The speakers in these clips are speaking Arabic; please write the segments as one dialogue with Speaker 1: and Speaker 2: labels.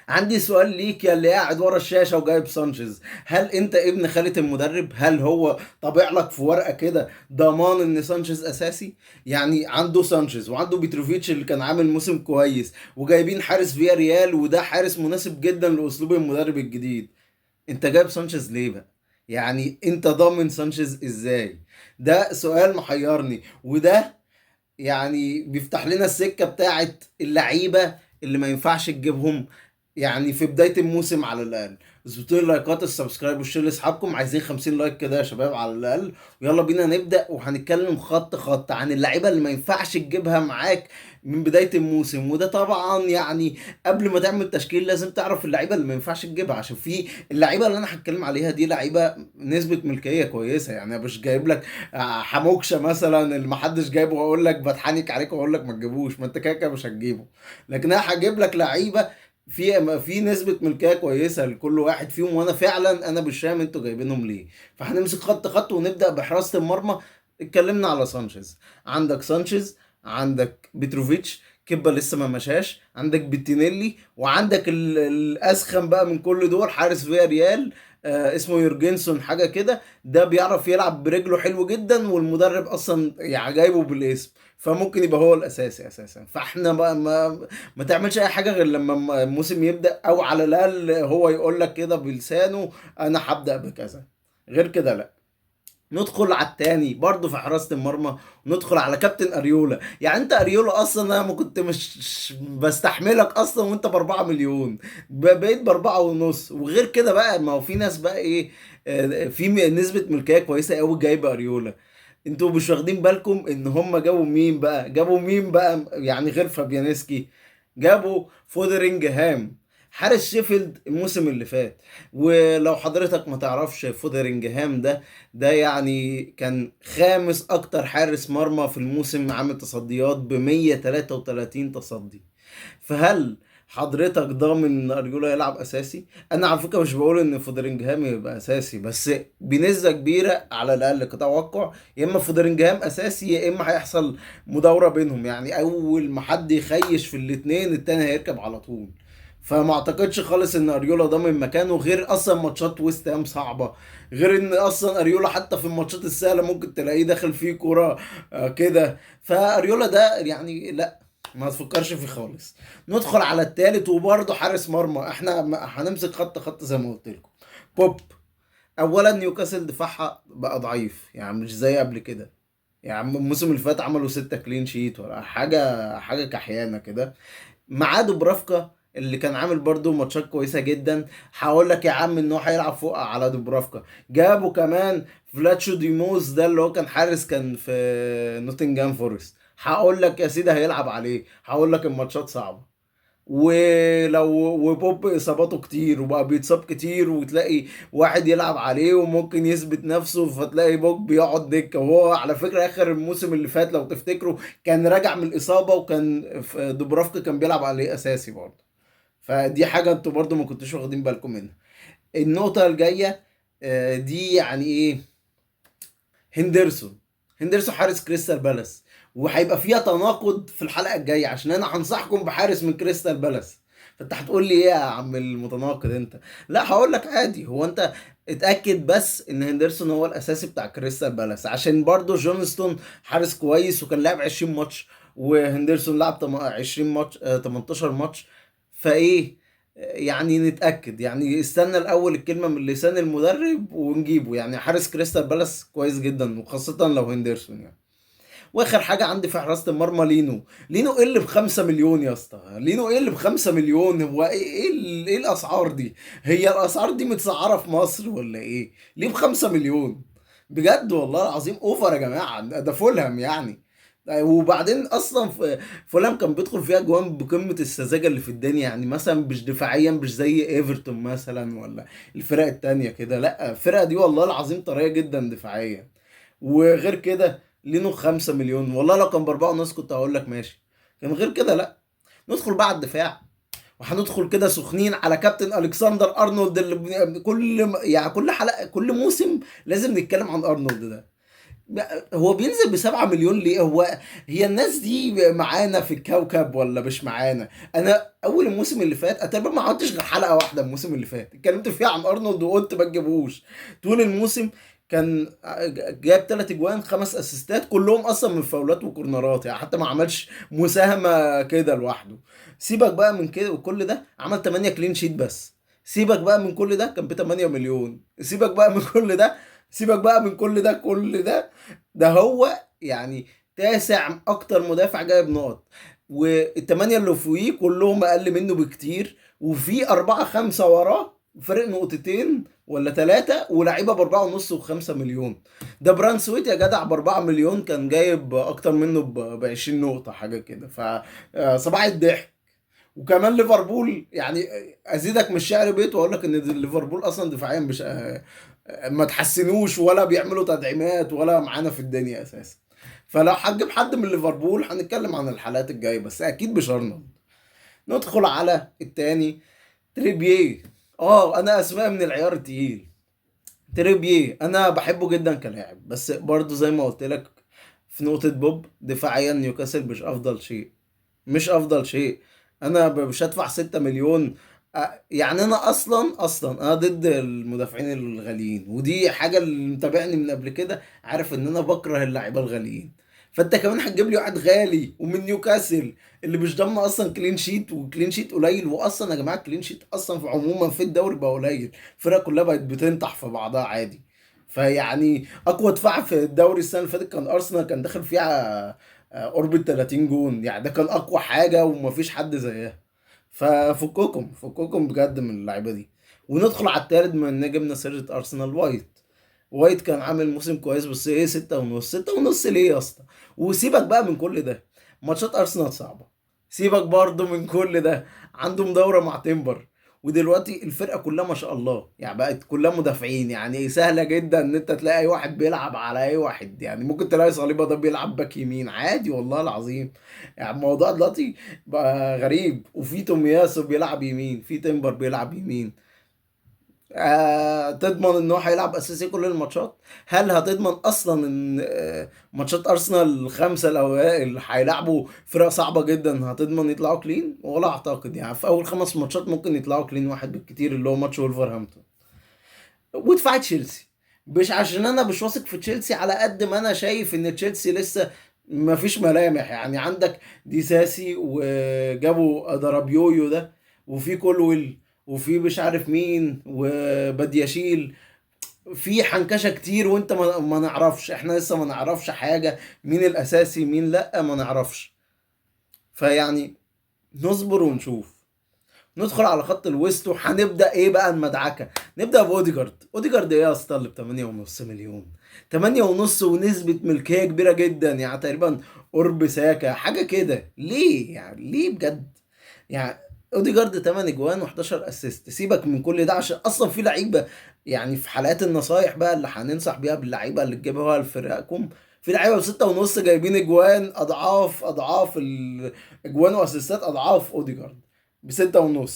Speaker 1: عندي سؤال ليك يا اللي قاعد ورا الشاشة وجايب سانشيز. هل انت ابن خالة المدرب؟ هل هو طابع لك في ورقة كده ضمان ان سانشيز اساسي؟ يعني عنده سانشيز وعنده بيتروفيتش اللي كان عامل موسم كويس، وجايبين حارس فيا ريال وده حارس مناسب جدا لاسلوب المدرب الجديد. انت جايب سانشيز ليه بقى؟ يعني انت ضامن سانشيز ازاي؟ ده سؤال محيرني، وده يعني بيفتح لنا السكة بتاعت اللعيبة اللي ما ينفعش تجيبهم يعني في بداية الموسم على الأقل. اظبطوا لي اللايكات، السبسكرايب والشير لاصحابكم، عايزين 50 لايك كده يا شباب على الأقل. ويلا بينا نبدأ، وهنتكلم خط خط عن اللعيبة اللي ما ينفعش تجيبها معاك من بداية الموسم. وده طبعا يعني قبل ما تعمل تشكيل لازم تعرف اللعيبة اللي ما ينفعش تجيبها، عشان في اللعيبة اللي أنا هتكلم عليها دي لعيبة نسبة ملكية كويسة. يعني أنا مش جايب لك حموكشه مثلا اللي محدش جايبه واقول لك بتحنك عليك واقول لك ما تجيبوش، ما انت كده كده مش هتجيبه. لكن انا هجيب لك لعيبه في نسبه ملكيه كويسه لكل واحد فيهم، وانا فعلا انا مش فاهم انتوا جايبينهم ليه. فهنمسك خط خط ونبدا بحراسه المرمى. اتكلمنا على سانشيز. عندك سانشيز، عندك بيتروفيتش، كبا لسه ما مشاش، عندك بيتينيلي، وعندك الاسخن بقى من كل دول حارس فيا ريال، اسمه يورجنسون حاجه كده. ده بيعرف يلعب برجله حلو جدا، والمدرب اصلا يعني جايبه بالاسم، فممكن يبقى هو الاساسي اساسا. فاحنا بقى ما تعملش اي حاجه غير لما الموسم يبدا، او على الاقل هو يقول لك كده بلسانه انا هبدا بكذا. غير كده لا. ندخل على التاني برضه في حراسة المرمى، وندخل على كابتن اريولا. يعني انت اريولا اصلا انا ما كنت مش بستحملك اصلا وانت ب4 مليون، بقيت ب4.5. وغير كده بقى ما هو في ناس بقى ايه، في نسبة ملكية كويسة قوي جايبة اريولا. انتوا مش واخدين بالكم ان هم جابوا مين بقى؟ جابوا مين بقى يعني غير فابيانيسكي؟ جابوا فودرينجهام، حارس شيفيلد الموسم اللي فات. ولو حضرتك ما تعرفش فودرينجهام ده يعني كان خامس اكتر حارس مرمى في الموسم، عامل تصديات ب 133 تصدي. فهل حضرتك ضامن ان ارجولا يلعب اساسي؟ انا على فكره مش بقول ان فودرينجهام يبقى اساسي، بس بنسبه كبيره على الاقل كتوقع يا اما فودرينجهام اساسي يا اما هيحصل مداوره بينهم. يعني اول ما حد يخيش في الاتنين التاني هيركب على طول. فما اعتقدش خالص ان اريولا ضامن مكانه، غير اصلا ماتشات ويست هام صعبه. غير ان اصلا اريولا حتى في الماتشات السهله ممكن تلاقيه داخل فيه كوره كده. فاريولا ده يعني لا، ما تفكرش فيه خالص. ندخل على التالت وبرضه حارس مرمى. احنا هنمسك خط خط زي ما قلت لكم. بوب. اولا نيوكاسل دفاعها بقى ضعيف، يعني مش زي قبل كده. يعني الموسم اللي فات عملوا 6 كلين شيت ولا حاجه كحيانه كده. معاه دوبرافكا اللي كان عامل برضو ماتشات كويسه جدا. هقول لك يا عم ان هو هيلعب فوق على دوبرافكا. جابوا كمان فلاتشو ديموس ده اللي هو كان حارس كان في نوتنجهام فورست. هقول لك يا سيدي هيلعب عليه، هقول لك الماتشات صعبه. ولو وبوب اصاباته كتير وبقى بيتصاب كتير، وتلاقي واحد يلعب عليه وممكن يثبت نفسه، فتلاقي بوب بيقعد دكه. وهو على فكره اخر الموسم اللي فات لو تفتكروا كان راجع من الاصابه، وكان دوبرافكا كان بيلعب عليه اساسي برضه. فدي حاجه انتوا برضه ما كنتوش واخدين بالكم منها. النقطه الجايه دي يعني ايه؟ هندرسون حارس كريستال بالاس. وهيبقى فيها تناقض في الحلقه الجايه عشان انا هنصحكم بحارس من كريستال بالاس. فانت هتقول لي ايه يا عم المتناقض انت؟ لا هقول لك عادي. هو انت اتاكد بس ان هندرسون هو الاساسي بتاع كريستال بالاس، عشان برضو جونستون حارس كويس وكان لعب 20 ماتش، وهندرسون لعب 20 ماتش 18 ماتش. فايه يعني نتأكد، يعني استنى الأول الكلمة من لسان المدرب ونجيبه. يعني حارس كريستال بالاس كويس جدا، وخاصة لو هندرسون يعني. واخر حاجة عندي في حراسة المرمى لينو ايه اللي ب5 مليون يا اسطى؟ لينو ايه اللي ب5 مليون؟ هو ايه الاسعار دي؟ هي الاسعار دي متسعرة في مصر ولا ايه؟ ليه ب5 مليون؟ بجد والله العظيم اوفر يا جماعة. ده فولهام يعني. وبعدين اصلا فولهام كان بيدخل فيها جوان بقمة السذاجة اللي في الدنيا. يعني مثلا مش دفاعيا مش زي ايفرتون مثلا ولا الفرق التانية كده، لا الفرقة دي والله العظيم طرية جدا دفاعيا. وغير كده لينو 5 مليون. والله لو كان ب4.5 كنت هقول لك ماشي، كان غير كده لا. ندخل بقى على الدفاع، وهندخل كده سخنين على كابتن الكسندر ارنولد اللي يعني كل حلقه كل موسم لازم نتكلم عن ارنولد ده. هو بينزل ب7 مليون ليه؟ هي الناس دي معانا في الكوكب ولا مش معانا؟ انا اول الموسم اللي فات أنا تقريبا ما عملتش غير حلقه واحده الموسم اللي فات اتكلمت فيها عن ارنولد وقلت ما تجيبوش. طول الموسم كان جاب 3 اجوان 5 اسيستات كلهم اصلا من فاولات وكورنرات، يعني حتى ما عملش مساهمه كده لوحده. سيبك بقى من كده وكل ده، عمل 8 كلين شيت بس. سيبك بقى من كل ده كان ب 8 مليون. سيبك بقى من كل ده، سيبك بقى من كل ده. ده هو يعني تاسع اكتر مدافع جايب نقط، والثمانية اللي فوقيه كلهم اقل منه بكتير، وفي 4 5 وراه فرق نقطتين ولا 3، ولاعيبه ب4.5 و5 مليون. ده بران سويت يا جدع ب4 مليون كان جايب اكتر منه ب20 نقطة حاجة كده. صباح الضحك. وكمان ليفربول يعني، ازيدك من الشعر بيت واقول لك ان ليفربول اصلا دفاعيا مش ما تحسنوش ولا بيعملوا تدعيمات ولا معانا في الدنيا اساسا. فلو هتجيب حد من ليفربول هنتكلم عن الحالات الجايه، بس اكيد مش ارنولد. ندخل على التاني، تريبيه. اه انا اسماء من العيار التقيل. تريبيه انا بحبه جدا كلاعب، بس برضه زي ما قلت لك في نقطة بوب، دفاعيا نيوكاسل مش افضل شيء. مش افضل شيء. انا مش هدفع 6 مليون. يعني انا اصلا انا ضد المدافعين الغاليين، ودي حاجة اللي متابعني من قبل كده عارف ان انا بكره اللعيبة الغاليين. فانت كمان هتجيب لي واحد غالي ومن نيوكاسل اللي مش ضامن اصلا كلين شيت، وكلين شيت قليل، واصلا يا جماعه كلين شيت اصلا في عموما في الدوري بقى قليل. الفرق كلها بقت بتنطح في بعضها عادي. فيعني اقوى دفاع في الدوري السنه اللي فاتت كان ارسنال، كان داخل فيها قرب ال 30 جون، يعني ده كان اقوى حاجه ومفيش حد زيها. فككم بجد من اللعيبه دي. وندخل على التالت من إن جبنا سيره ارسنال، وايت كان عامل موسم كويس، بس ايه 6.5؟ 6.5 ليه يا اسطى؟ وسيبك بقى من كل ده، ماتشات ارسنال صعبه. سيبك برضه من كل ده، عندهم دوره مع تيمبر. ودلوقتي الفرقه كلها ما شاء الله يعني بقت كلها مدافعين، يعني سهله جدا ان انت تلاقي اي واحد بيلعب على اي واحد، يعني ممكن تلاقي صليبه ده بيلعب باك يمين عادي والله العظيم. يعني الموضوع دلوقتي بقى غريب، وفي تومياسو بيلعب يمين، في تيمبر بيلعب يمين. تضمن ان هو هيلعب اساسي كل الماتشات؟ هل هتضمن اصلا ان ماتشات ارسنال الخمسه الاوائل هيلعبوا فرق صعبه جدا هتضمن يطلعوا كلين؟ ولا اعتقد. يعني في اول 5 ماتشات ممكن يطلعوا كلين واحد بالكتير، اللي هو ماتش ولفرهامبتون. ودفاع تشيلسي، مش عشان انا مش واثق في تشيلسي على قد ما انا شايف ان تشيلسي لسه مفيش ملامح. يعني عندك ديساسي، وجابوا درابيويو ده، وفي كولويل، وفي مش عارف مين وبدياشيل. في حنكشه كتير، وانت ما نعرفش، احنا لسه ما نعرفش حاجه مين الاساسي مين لا، ما نعرفش. فيعني نصبر ونشوف. ندخل على خط الوسط وهنبدا ايه بقى المدعكه. نبدا باوديجارد. اوديجارد ايه يا اسطى اللي ب 8.5 مليون؟ 8.5 ونسبه ملكيه كبيره جدا، يعني تقريبا قرب ساكا حاجه كده. ليه يعني؟ ليه بجد؟ يعني اوديجارد 8 اجوان و11 اسيست. سيبك من كل ده عشان اصلا في لعيبه، يعني في حلقات النصايح بقى اللي هننصح بيها باللعيبه اللي تجيبوها لفرقكم، في لعيبه ب6.5 جايبين اجوان اضعاف الاجوان واسيستات اضعاف اوديجارد ب6.5.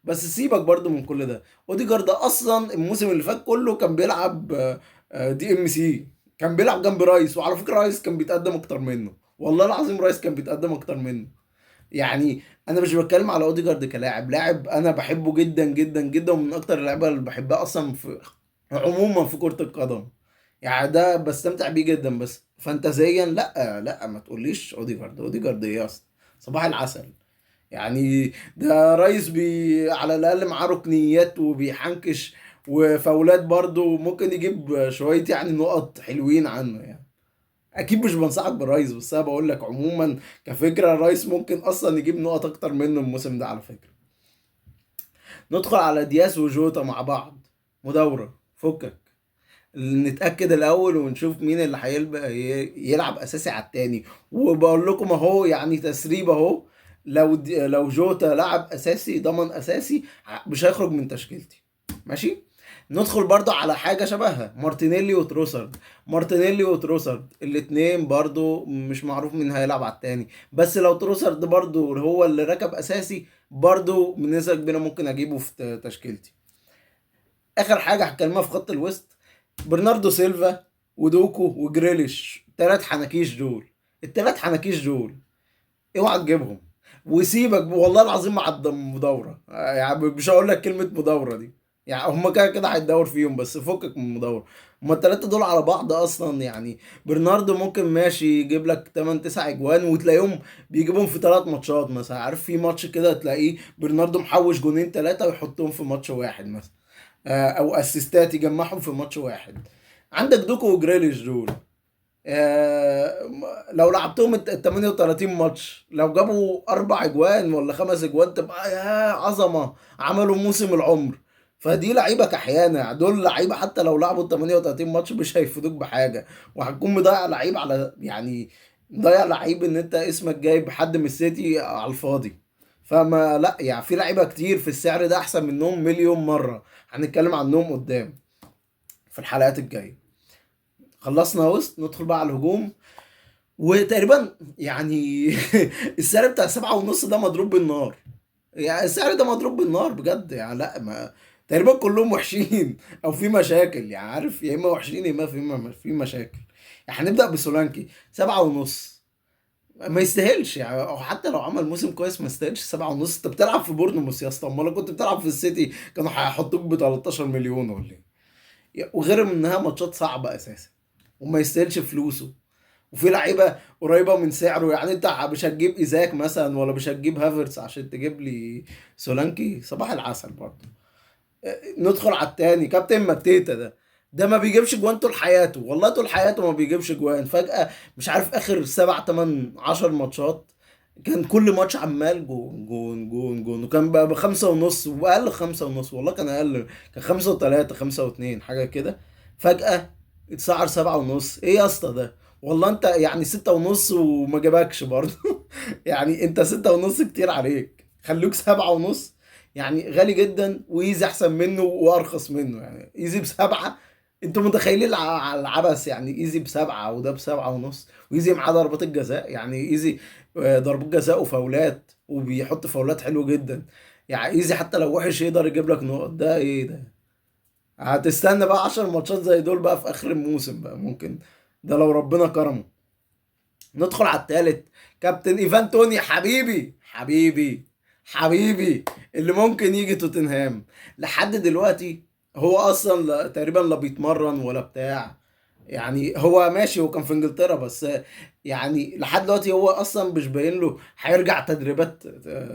Speaker 1: بس سيبك برضو من كل ده، اوديجارد اصلا الموسم اللي فات كله كان بيلعب DMC، كان بيلعب جنب رايس. وعلى فكره رايس كان بيتقدم اكتر منه، والله العظيم رايس كان بيتقدم اكتر منه. يعني انا مش بتكلم على اوديجارد كلاعب، لاعب انا بحبه جدا جدا جدا، ومن اكتر اللعيبه اللي بحبها اصلا في عموما في كرة القدم. يعني ده بستمتع بيه جدا، بس فانتازيا لا لا، ما تقوليش اوديجارد ايه اصلا؟ صباح العسل. يعني ده رئيس على الاقل معاه ركنيات وبيحنكش وفاولات برضه، ممكن يجيب شويه يعني نقط حلوين عنه يعني. اكيد مش بنصحك بالرايس، بس انا بقول لك عموما كفكره الرايس ممكن اصلا يجيب نقط اكتر منه الموسم ده على فكره. ندخل على دياس وجوتا مع بعض، مداوره فكك. نتاكد الاول ونشوف مين اللي يلعب اساسي على التاني. وبقول لكم اهو يعني تسريب اهو، لو جوتا لعب اساسي ضمن اساسي مش هيخرج من تشكيلتي. ماشي. ندخل برضو على حاجة شبهها، مارتينيلي وتروسارد. مارتينيلي وتروسارد الاتنين برضو مش معروف مين هيلعب على التاني، بس لو تروسارد برضو هو اللي ركب اساسي برضو بنسبة كبيرة ممكن اجيبه في تشكيلتي. اخر حاجة هتكلمها في خط الوسط، برناردو سيلفا ودوكو وجريليش، التلات حناكيش دول، التلات حناكيش دول اوعى تجيبهم. وسيبك والله العظيم مع المدوره، يعني مش هقول لك كلمه مدوره دي، يعني هما كده كده هيدور فيهم، بس فكك من المدوره. هما التلاته دول على بعض اصلا يعني. برناردو ممكن ماشي يجيب لك 8 9 اجوان وتلاقيهم بيجيبهم في 3 ماتشات مثلا، عارف في ماتش كده تلاقيه برناردو محوش جونين ثلاثه ويحطهم في ماتش واحد مثلا، او اسيستات يجمعهم في ماتش واحد. عندك دوكو وجريليش دول، لو لعبتهم ال 38 ماتش لو جابوا 4 اجوان ولا 5 اجوان تبقى يا عظمه، عملوا موسم العمر. فدي لعيبه كحيانه، دول لعيبه حتى لو لعبوا ال 38 ماتش مش هيفيدوك بحاجه، وهتكون مضيع لعيب على يعني، مضيع لعيب ان انت اسمك جايب حد من السيتي على الفاضي. فما لا يعني في لعيبه كتير في السعر ده احسن منهم مليون مره، هنتكلم عنهم قدام في الحلقات الجايه. خلصنا وسط، ندخل بقى على الهجوم. وتقريبا يعني السعر بتاع 7.5 ده مضروب بالنار، يعني السعر ده مضروب بالنار بجد يعني. لا ما تقريبا كلهم وحشين او في مشاكل، يعني عارف يا اما وحشين يا اما في مشاكل. يعني هنبدأ بسولانكي 7.5، ما يستاهلش يعني، او حتى لو عمل موسم كويس ما يستاهلش 7.5. انت بتلعب في بورنموث يا اسطى، امال لو كنت بتلعب في السيتي كانوا هيحطوك ب 13 مليون ولا ايه؟ وغير انها ماتشات صعبة اساسا وما يستاهلش فلوسه. وفي لعيبه قريبه من سعره، يعني انت مش هتجيب ايزاك مثلا ولا مش هتجيب هافرتس عشان تجيب لي سولانكي؟ صباح العسل برضه. ندخل على التاني، كابتن ماتيتا ده ما بيجيبش جوان طول حياته، والله طول حياته ما بيجيبش جوان. فجأة مش عارف اخر 7 8 10 ماتشات كان كل ماتش عمال جون جون جون جون، وكان بقى ب5.5 واقل 5.5، والله كان اقل، كان 5.3 5.2 حاجة كده. فجأة اتسعر 7.5، ايه يا اسطى ده؟ والله انت يعني 6.5 وما جابكش برضه. يعني انت 6.5 كتير عليك، خلوك 7.5. يعني غالي جدا، وايزي احسن منه وارخص منه، يعني ايزي ب7. انتوا متخيلين العبث؟ يعني ايزي ب7 وده ب7.5، وايزي معاه ضربات الجزاء، يعني ايزي ضربات جزاء وفاولات، وبيحط فاولات حلو جدا. يعني ايزي حتى لو وحش يقدر يجيب لك نقط، ده ايه ده؟ هتستنى بقى 10 ماتشات زي دول بقى في اخر الموسم بقى ممكن، ده لو ربنا كرمه. ندخل على التالت، كابتن ايفان توني، حبيبي حبيبي حبيبي، اللي ممكن يجي توتنهام. لحد دلوقتي هو اصلا تقريبا لا بيتمرن ولا بتاع، يعني هو ماشي، هو كان في انجلترا بس، يعني لحد دلوقتي هو اصلا مش باين له هيرجع تدريبات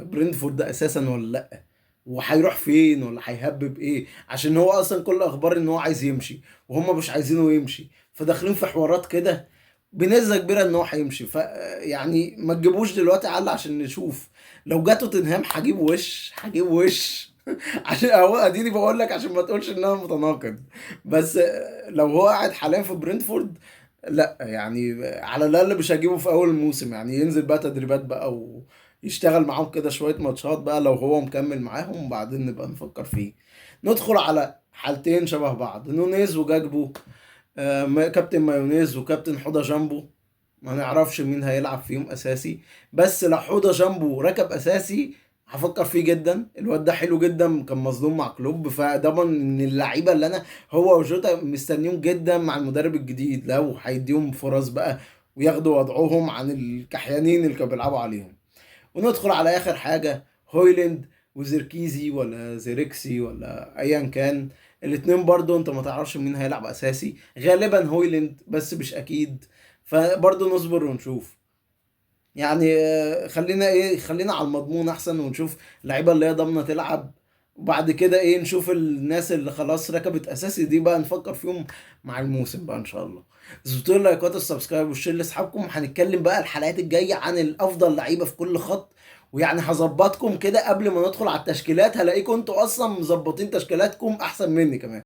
Speaker 1: برينتفورد ده اساسا ولا لا، وهيروح فين ولا هيهبب ايه، عشان هو اصلا كل الاخبار ان هو عايز يمشي وهم مش عايزينه يمشي، فداخلين في حوارات كده بنسبة كبيرة ان هو هيمشي. ف يعني ما تجيبوش دلوقتي على عشان نشوف، لو جه توتنهام هجيب وش، هجيب وش. عشان اهو اديني بقول لك عشان ما تقولش ان انا متناقض. بس لو هو قاعد حاليا في برينتفورد، لا يعني على الاقل مش هجيبه في اول الموسم، يعني ينزل بقى تدريبات بقى ويشتغل معاهم كده شوية ماتشات بقى لو هو مكمل معاهم، وبعدين نبقى نفكر فيه. ندخل على حالتين شبه بعض، نونيز وجاكبو. كابتن مايونيز وكابتن حوضة جامبو، ما نعرفش مين هيلعب فيهم اساسي. بس لو حوضة جامبو ركب اساسي هفكر فيه جدا، الواد ده حلو جدا، كان مظلوم مع كلوب، فضمن من اللعيبه اللي انا هو وجوتا مستنيهم جدا مع المدرب الجديد، لو هيديهم فرص بقى وياخدوا وضعهم عن الكحيانين اللي كانوا بيلعبوا عليهم. وندخل على اخر حاجه، هويلاند وزيركيزي ولا زيركسي ولا ايا كان. الاتنين برضو انت ما تعرفش مين هيلعب اساسي، غالبا هويلاند بس مش اكيد، فبرضو نصبر ونشوف. يعني خلينا ايه، خلينا على المضمون احسن، ونشوف اللعيبه اللي هي ضامنه تلعب. وبعد كده ايه، نشوف الناس اللي خلاص ركبت اساسي دي بقى نفكر فيهم مع الموسم بقى ان شاء الله. زودوا اللايكات والسبسكرايب والشير لاصحابكم، هنتكلم بقى الحلقات الجايه عن الافضل لعيبه في كل خط. ويعني هظبطكم كده قبل ما ندخل على التشكيلات، هلاقيكم انتوا اصلا مظبطين تشكيلاتكم احسن مني كمان.